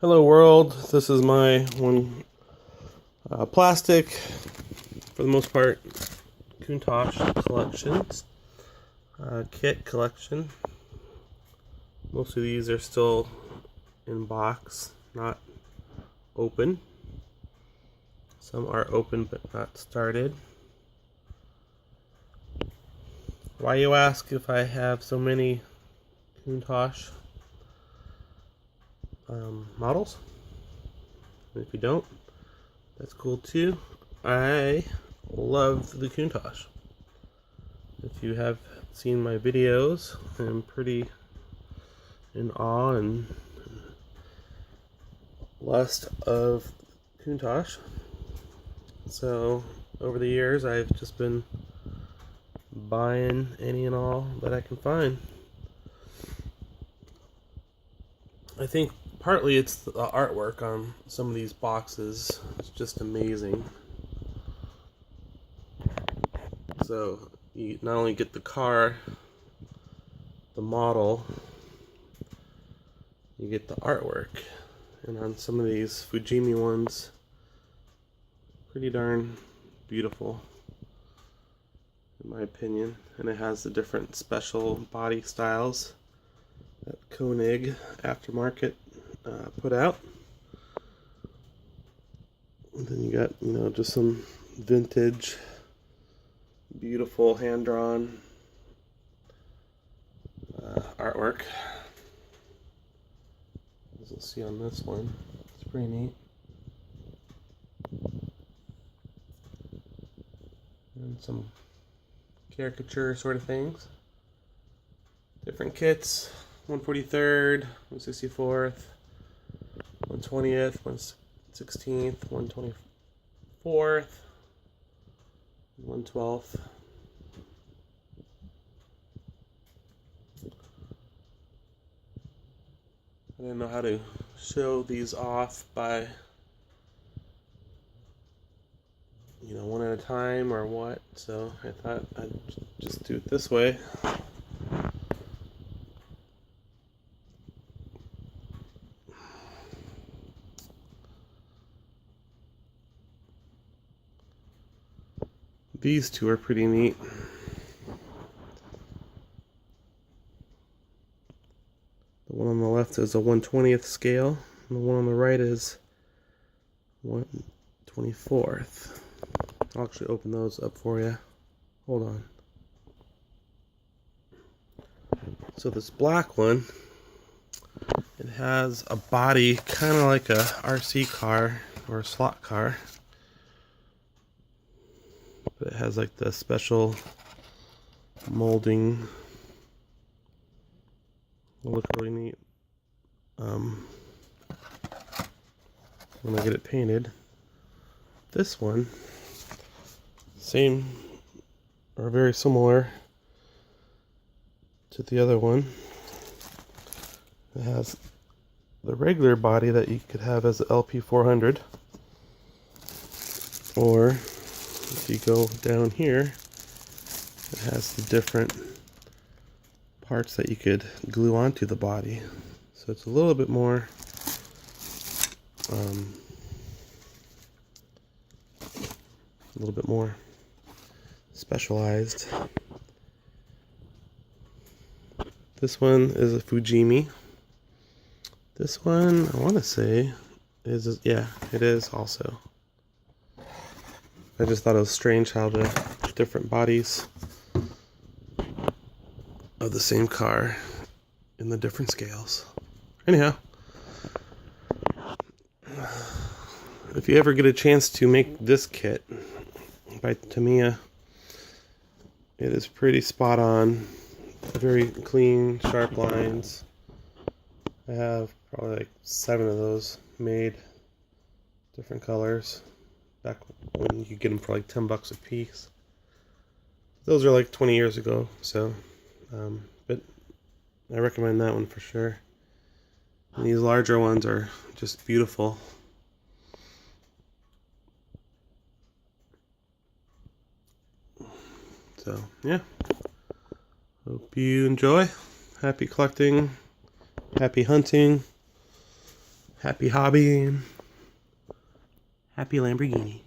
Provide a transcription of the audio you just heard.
Hello world, this is my one plastic, for the most part, Countach collections, kit collection. Most of these are still in box, not open. Some are open but not started. Why, you ask, if I have so many Countach models? And if you don't, that's cool too. I love the Countach. If you have seen my videos, I'm pretty in awe and lust of Countach. So over the years, I've just been buying any and all that I can find. I think partly it's the artwork on some of these boxes. It's just amazing. So you not only get the car, the model, you get the artwork. And on some of these Fujimi ones, pretty darn beautiful, in my opinion. And it has the different special body styles that Koenig aftermarket put out. And then you got, just some vintage, beautiful hand-drawn artwork. As you'll see on this one, it's pretty neat. And some caricature sort of things. Different kits, 143rd, 164th, 120th, 116th, 124th, 112th. I didn't know how to show these off by, one at a time or what, so I thought I'd just do it this way. These two are pretty neat. The one on the left is a 1/20th scale, and the one on the right is 1/24th. I'll actually open those up for you. Hold on. So this black one, it has a body kind of like a RC car or a slot car. But it has like the special molding. It'll look really neat when I get it painted. This one, same or very similar to the other one. It has the regular body that you could have as the LP400, or if you go down here, it has the different parts that you could glue onto the body. So it's a little bit more specialized. This one is a Fujimi. This one, I want to say, yeah, it is also. I just thought it was strange how the different bodies of the same car in the different scales. Anyhow, if you ever get a chance to make this kit by Tamiya, it is pretty spot on. Very clean, sharp lines. I have probably like 7 of those made, different colors, back when you could get them for like $10 a piece. Those are like 20 years ago, so but I recommend that one for sure. And these larger ones are just beautiful. So yeah, hope you enjoy. Happy collecting, happy hunting, Happy hobbying. Happy Lamborghini.